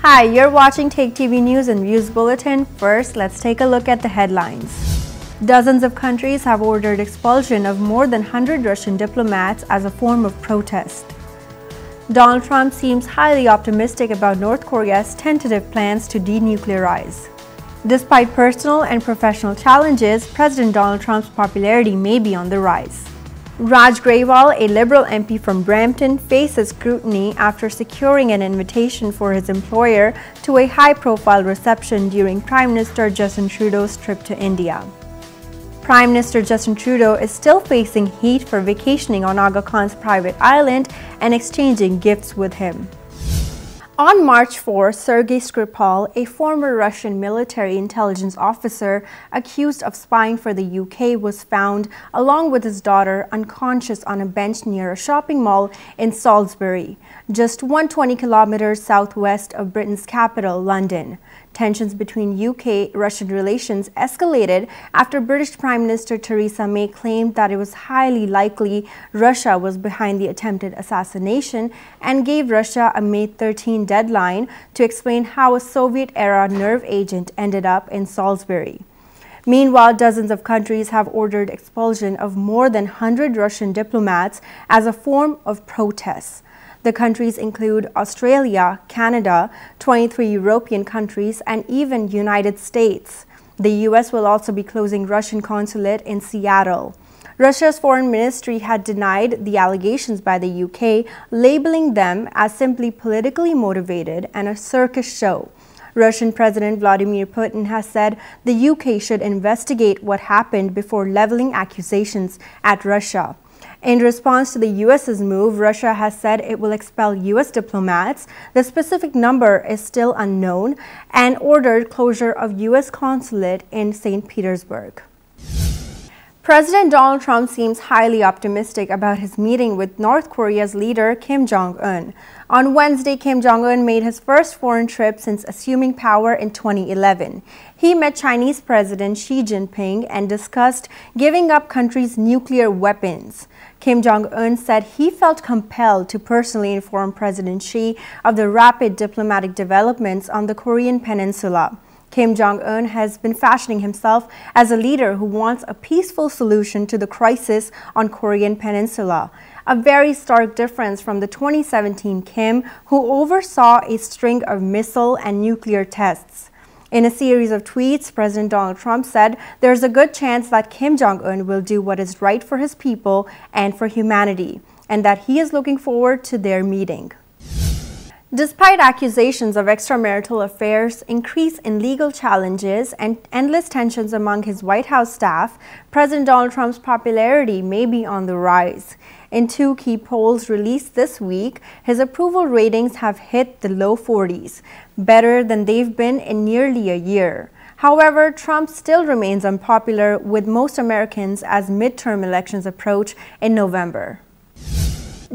Hi, you're watching Take TV News and Views Bulletin. First, let's take a look at the headlines. Dozens of countries have ordered expulsion of more than 100 Russian diplomats as a form of protest. Donald Trump seems highly optimistic about North Korea's tentative plans to denuclearize. Despite personal and professional challenges, President Donald Trump's popularity may be on the rise. Raj Grewal, a Liberal MP from Brampton, faces scrutiny after securing an invitation for his employer to a high-profile reception during Prime Minister Justin Trudeau's trip to India. Prime Minister Justin Trudeau is still facing heat for vacationing on Aga Khan's private island and exchanging gifts with him. On March 4, Sergei Skripal, a former Russian military intelligence officer accused of spying for the UK, was found, along with his daughter, unconscious on a bench near a shopping mall in Salisbury, just 120 kilometers southwest of Britain's capital, London. Tensions between UK-Russian relations escalated after British Prime Minister Theresa May claimed that it was highly likely Russia was behind the attempted assassination and gave Russia a May 13 deadline to explain how a Soviet-era nerve agent ended up in Salisbury. Meanwhile, dozens of countries have ordered expulsion of more than 100 Russian diplomats as a form of protest. The countries include Australia, Canada, 23 European countries, and even United States. The US will also be closing Russian consulate in Seattle. Russia's foreign ministry had denied the allegations by the UK, labeling them as simply politically motivated and a circus show. Russian President Vladimir Putin has said the UK should investigate what happened before leveling accusations at Russia. In response to the US's move, Russia has said it will expel US diplomats. The specific number is still unknown, and ordered closure of US consulate in St. Petersburg. President Donald Trump seems highly optimistic about his meeting with North Korea's leader Kim Jong-un. On Wednesday, Kim Jong-un made his first foreign trip since assuming power in 2011. He met Chinese President Xi Jinping and discussed giving up country's nuclear weapons. Kim Jong-un said he felt compelled to personally inform President Xi of the rapid diplomatic developments on the Korean peninsula. Kim Jong-un has been fashioning himself as a leader who wants a peaceful solution to the crisis on Korean peninsula, a very stark difference from the 2017 Kim, who oversaw a string of missile and nuclear tests. In a series of tweets, President Donald Trump said there's a good chance that Kim Jong-un will do what is right for his people and for humanity, and that he is looking forward to their meeting. Despite accusations of extramarital affairs, increase in legal challenges, and endless tensions among his White House staff, President Donald Trump's popularity may be on the rise. In two key polls released this week, his approval ratings have hit the low 40s, better than they've been in nearly a year. However, Trump still remains unpopular with most Americans as midterm elections approach in November.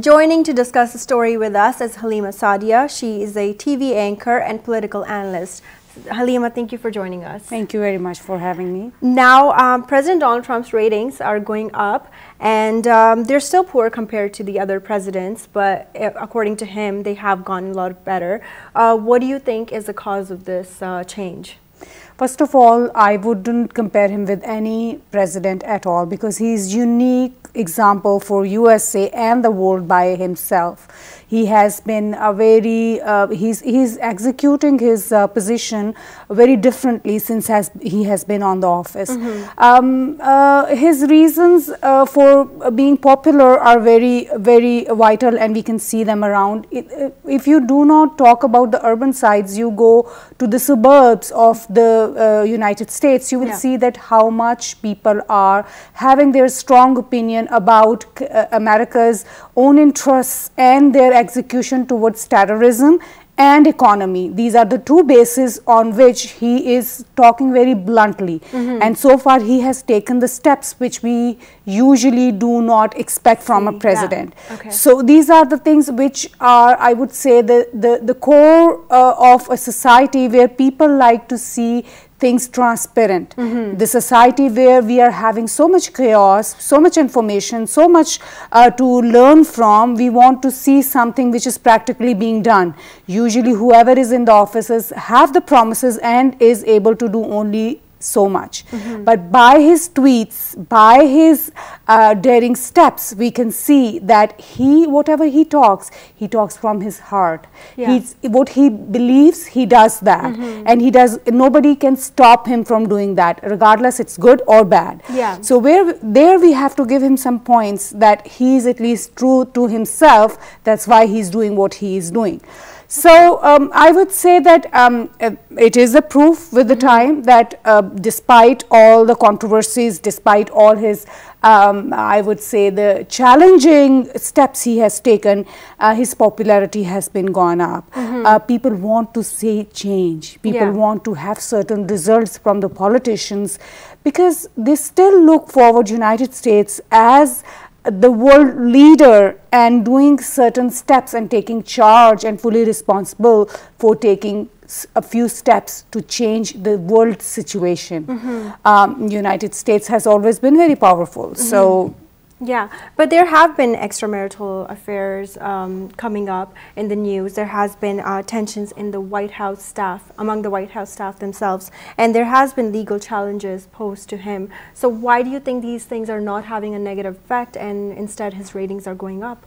Joining to discuss the story with us is Halima Sadia. She is a TV anchor and political analyst. Halima, thank you for joining us. Thank you very much for having me. Now, President Donald Trump's ratings are going up, and they're still poor compared to the other presidents, but according to him, they have gone a lot better. What do you think is the cause of this change? First of all, I wouldn't compare him with any president at all because he's unique example for USA and the world by himself. He has been a very, he's executing his position very differently since he has been on the office. His reasons for being popular are very, very vital, and we can see them around. If you do not talk about the urban sides, you go to the suburbs of the United States, you will see that how much people are having their strong opinion about America's own interests and their execution towards terrorism and economy. These are the two bases on which he is talking very bluntly. And so far he has taken the steps which we usually do not expect from a president. So these are the things which are, I would say, the core of a society where people like to see things transparent. The society where we are having so much chaos, so much information, so much to learn from, we want to see something which is practically being done. Usually whoever is in the offices have the promises and is able to do only so much. But by his tweets, by his daring steps, we can see that whatever he talks from his heart. What he believes, he does that, and nobody can stop him from doing that, regardless it's good or bad. So there we have to give him some points that he is at least true to himself. That's why he's doing what he is doing. So I would say that it is a proof with the time that despite all the controversies, despite all his, I would say, the challenging steps he has taken, his popularity has been gone up. People want to see change. People want to have certain results from the politicians, because they still look forward United States as the world leader and doing certain steps and taking charge and fully responsible for taking a few steps to change the world situation. United States has always been very powerful. So yeah, but there have been extramarital affairs coming up in the news. There has been tensions in the White House staff, among the White House staff themselves, and there has been legal challenges posed to him. So why do you think these things are not having a negative effect and instead his ratings are going up?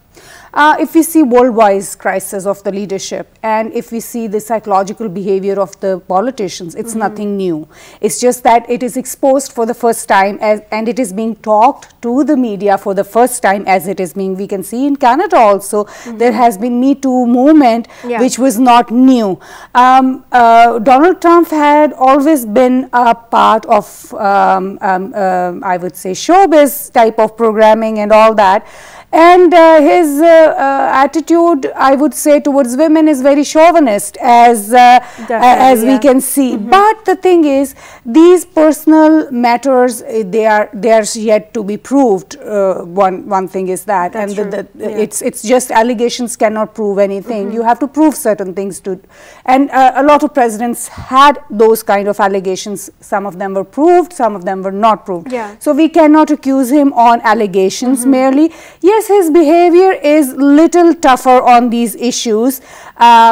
If we see worldwide crisis of the leadership, and if we see the psychological behavior of the politicians, it's nothing new. It's just that it is exposed for the first time, and it is being talked to the media for the first time, as it is being, we can see in Canada also, there has been Me Too movement, which was not new. Donald Trump had always been a part of, I would say, showbiz type of programming and all that. And his attitude, I would say, towards women is very chauvinist, as we can see. But the thing is, these personal matters, they are yet to be proved. One thing is that, and it's just allegations cannot prove anything. You have to prove certain things to, and a lot of presidents had those kind of allegations. Some of them were proved, some of them were not proved. So we cannot accuse him on allegations merely. Yes, his behavior is little tougher on these issues,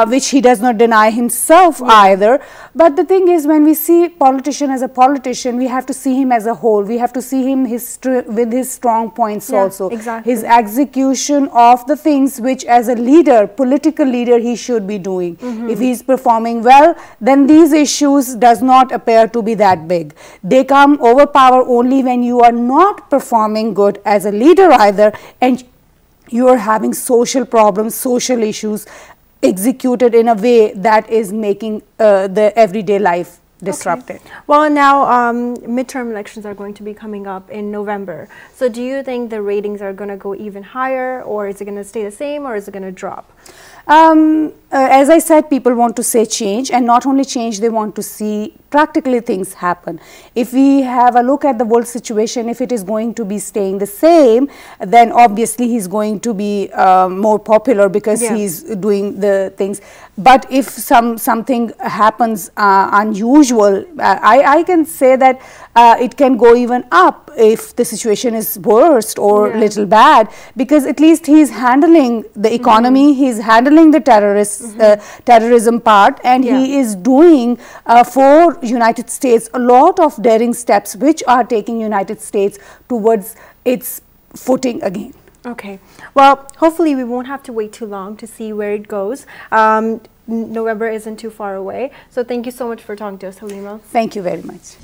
which he does not deny himself either. But the thing is, when we see politician as a politician, we have to see him as a whole. We have to see him with his strong points also. His execution of the things which, as a leader, political leader, he should be doing. If he is performing well, then these issues does not appear to be that big. They come overpower only when you are not performing good as a leader either, and you are having social problems, social issues executed in a way that is making the everyday life disrupted. Well, now midterm elections are going to be coming up in November. So do you think the ratings are going to go even higher, or is it going to stay the same, or is it going to drop? As I said, people want to say change, and not only change, they want to see practically things happen. If we have a look at the world situation, if it is going to be staying the same, then obviously he's going to be more popular, because he's doing the things. But if something happens unusual, I can say that it can go even up if the situation is worst or little bad, because at least he's handling the economy, he's handling the terrorism part, and he is doing for United States a lot of daring steps which are taking United States towards its footing again. Okay, well, hopefully we won't have to wait too long to see where it goes. November isn't too far away, so thank you so much for talking to us, Halima. Thank you very much.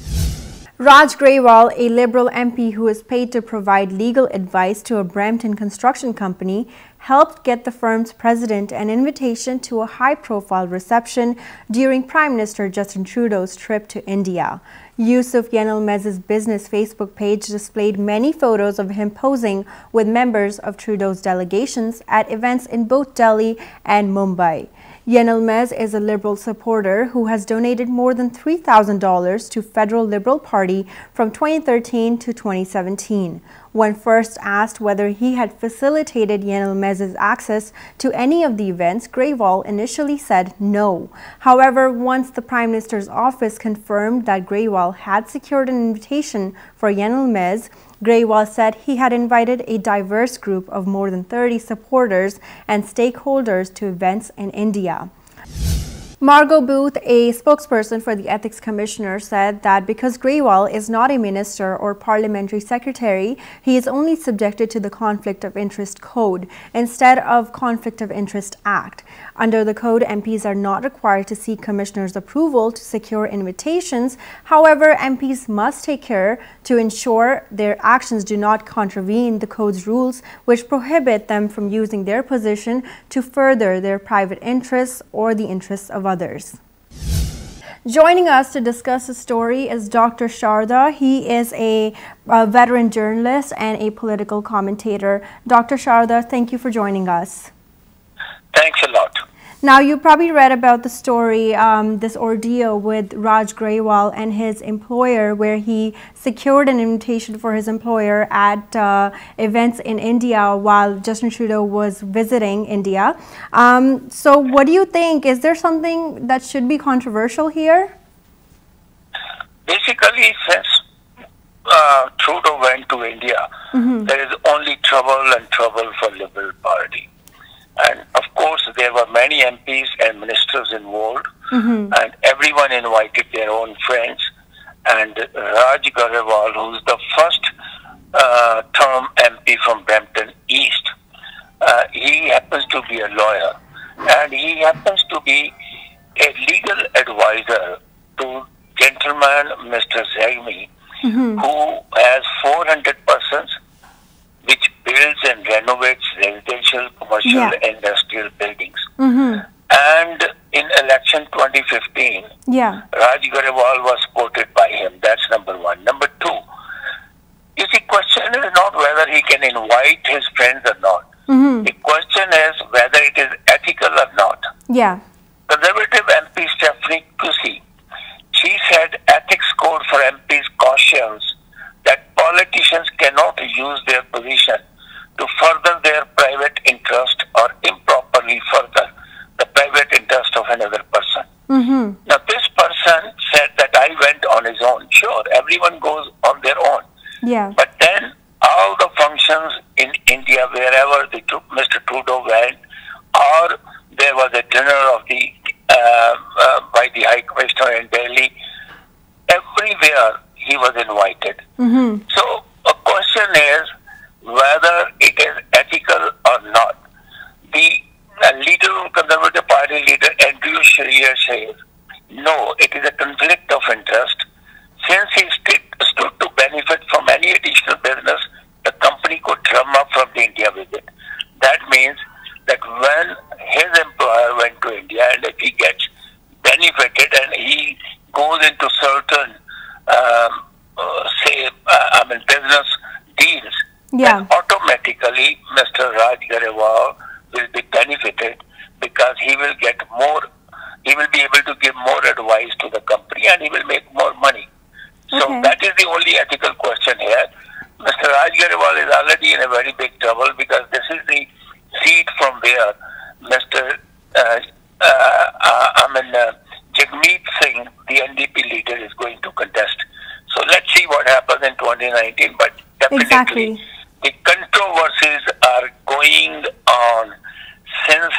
Raj Grewal, a Liberal MP who is paid to provide legal advice to a Brampton construction company, helped get the firm's president an invitation to a high-profile reception during Prime Minister Justin Trudeau's trip to India. Yusuf Yenilmez's business Facebook page displayed many photos of him posing with members of Trudeau's delegations at events in both Delhi and Mumbai. Yenilmez is a Liberal supporter who has donated more than $3,000 to Federal Liberal Party from 2013 to 2017. When first asked whether he had facilitated Yanil Mez's access to any of the events, Grewal initially said no. However, once the Prime Minister's office confirmed that Grewal had secured an invitation for Yanil Mez, Grewal said he had invited a diverse group of more than 30 supporters and stakeholders to events in India. Margot Booth, a spokesperson for the Ethics Commissioner, said that because Grewal is not a minister or parliamentary secretary, he is only subjected to the Conflict of Interest Code instead of Conflict of Interest Act. Under the code, MPs are not required to seek commissioners' approval to secure invitations. However, MPs must take care to ensure their actions do not contravene the code's rules, which prohibit them from using their position to further their private interests or the interests of others. Joining us to discuss the story is Dr. Sharda. He is a veteran journalist and a political commentator. Dr. Sharda, thank you for joining us. Thanks a lot. Now, you probably read about the story, this ordeal with Raj Grewal and his employer, where he secured an invitation for his employer at events in India while Justin Trudeau was visiting India. So what do you think? Is there something that should be controversial here? Basically, since Trudeau went to India, there is only trouble and trouble for Liberal Party. And of course, there were many MPs and ministers involved, and everyone invited their own friends. And Raj Grewal, who is the first term MP from Brampton East, he happens to be a lawyer, and he happens to be a legal advisor to gentleman Mr. Zagmi, who has 400 persons, which builds and renovates residential, commercial, industrial buildings. And in election 2015, Raj Grewal was supported by him. That's number one. Number two, you see, question is not whether he can invite his friends or not. The question is whether it is ethical or not. Conservative MP Stephanie Cussy, she said ethics code for MPs cautions that politicians cannot use their position to further their private interest or improperly further the private interest of another person. Now, this person said that I went on his own. Sure, everyone goes on their own. But then all the functions in India, wherever Mr. Trudeau went, or there was a dinner of the by the High Commissioner in Delhi, everywhere he was invited. So a question is whether it is ethical or not. The Conservative Party leader Andrew Scheer says, no, it is a conflict of interest. Since he stood to benefit from any additional business the company could drum up from the India visit. That means that when his employer went to India, and if he gets benefited and he goes into certain business deals, then automatically Mr. Raj Grewal will be benefited because he will get more, he will be able to give more advice to the company and he will make more money. So that is the only ethical question here. Mr. Raj Grewal is already in a very big trouble because this is the seat from where Mr. Jagmeet Singh, the NDP leader, is going to contest. So let's see what happens in 2019. But definitely the controversies are going on since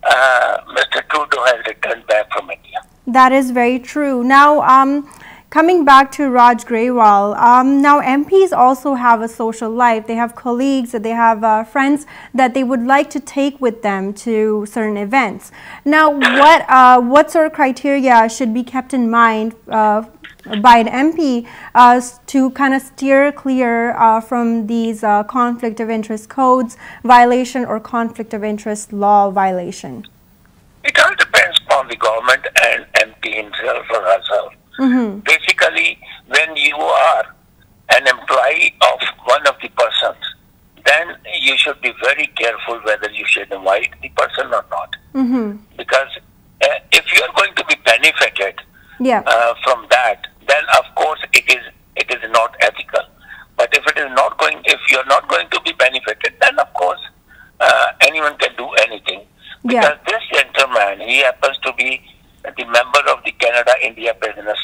Mr. Trudeau has returned back from India. That is very true. Now, coming back to Raj Grewal, now MPs also have a social life. They have colleagues, they have friends that they would like to take with them to certain events. Now, what sort of criteria should be kept in mind by an MP to kind of steer clear from these conflict of interest codes violation or conflict of interest law violation? It all depends on the government and MP himself or herself. Basically, when you are an employee of one of the persons, then you should be very careful whether you should invite the person or not. Because if you are going to be benefited from that, then of course it is not ethical. But if it is not going, if you anyone can do anything. Because this gentleman, he happens to be the member of the Canada-India Business,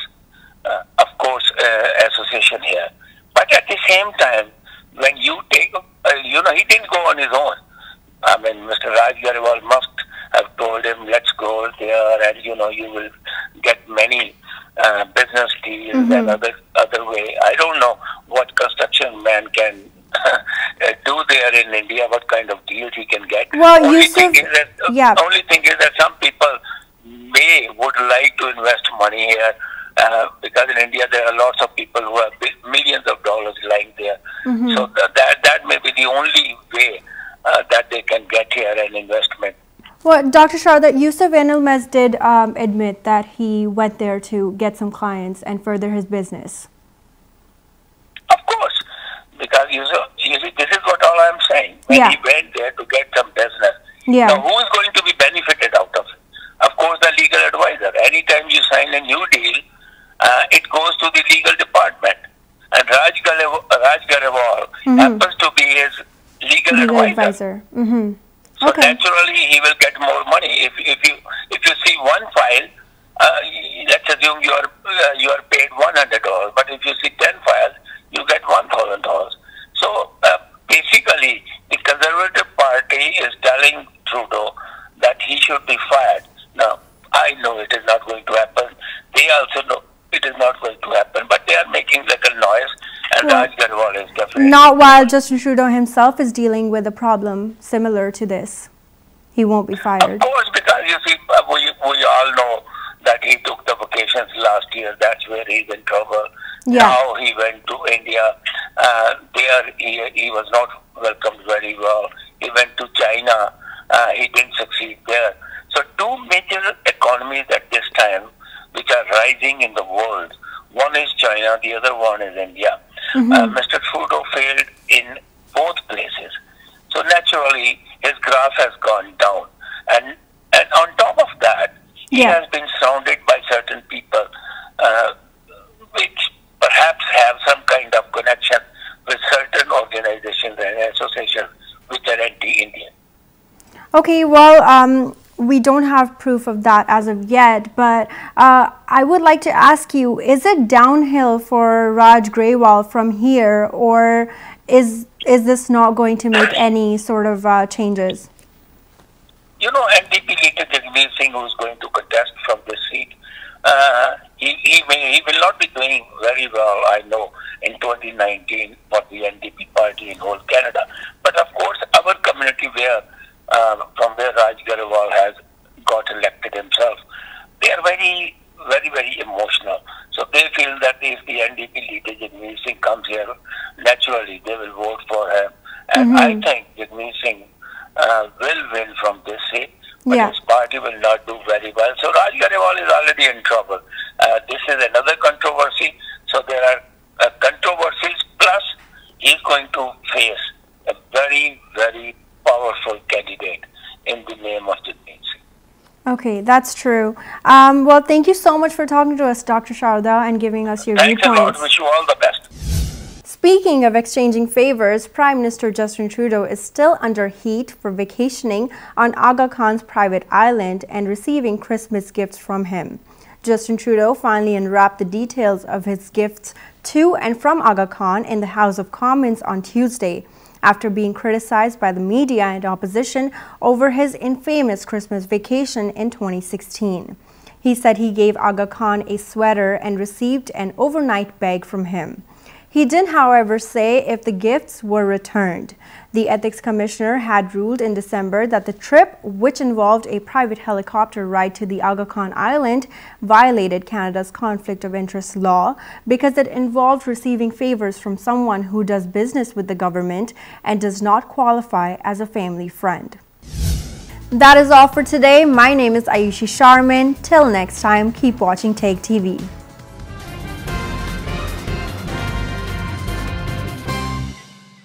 Association here. But at the same time, when you take, he didn't go on his own. I mean, Mr. Raj Garewal must have told him, let's go there, and you will get many business deals and other way. I don't know what construction man can do there in India, what kind of deals he can get. Well, only thing is that some people would like to invest money here, because in India there are lots of people who have millions of dollars lying there. So that may be the only way that they can get here an investment. Well, Dr. Sharda, Yusuf Enilmez did admit that he went there to get some clients and further his business. Of course, because you see, this is what all I'm saying. When he went there to get some business, now who is going to be benefited out of it? Of course, the legal advisor. Anytime you sign a new deal, it goes to the legal department. And Raj Garewal happens to be his legal advisor. So naturally, he will get more money. If you see one file, let's assume you are paid $100, but if you see 10 files, you get $1,000. So basically, the Conservative Party is telling Trudeau that he should be fired. Now, I know it is not going to happen. They also know it is not going to happen, but they are making little noise, and Raj Garewal is definitely... Not while Justin Trudeau himself is dealing with a problem similar to this. He won't be fired. Of course, because you see, we all know that he took the vacations last year. That's where he's in trouble. Now he went to India. There he was not welcomed very well. He went to China. He didn't succeed there. So two major economies at this time which are rising in the world. One is China, the other one is India. Mr. Trudeau failed in both places. So naturally, his graph has gone down. And on top of that, he has been surrounded by certain people which perhaps have some kind of connection with certain organizations and associations which are anti-Indian. Okay, well, we don't have proof of that as of yet, but I would like to ask you, is it downhill for Raj Garewal from here, or is this not going to make any sort of changes? NDP leader Jagmeet Singh, who is going to contest from this seat, he will not be doing very well, I know, in 2019 for the NDP party in whole Canada. But of course, our community from where Raj Garewal has got elected himself, they are very, very, very emotional. So they feel that if the NDP leader Jagmeet Singh comes here, naturally they will vote for him. And I think Jagmeet Singh will win from this seat, but his party will not do very well. So Raj Garewal is already in trouble. This is another controversy. So there are controversies, plus he's going to face a very, very powerful candidate in the name of Jagmeet Singh. Okay, that's true. Well, thank you so much for talking to us, Dr. Sharda, and giving us your viewpoints. Thanks a lot. Wish you all the best. Speaking of exchanging favors, Prime Minister Justin Trudeau is still under heat for vacationing on Aga Khan's private island and receiving Christmas gifts from him. Justin Trudeau finally unwrapped the details of his gifts to and from Aga Khan in the House of Commons on Tuesday, after being criticized by the media and opposition over his infamous Christmas vacation in 2016. He said he gave Aga Khan a sweater and received an overnight bag from him. He didn't, however, say if the gifts were returned. The Ethics Commissioner had ruled in December that the trip, which involved a private helicopter ride to the Aga Khan Island, violated Canada's conflict of interest law because it involved receiving favors from someone who does business with the government and does not qualify as a family friend. That is all for today. My name is Ayushe Sharman. Till next time, keep watching Take TV.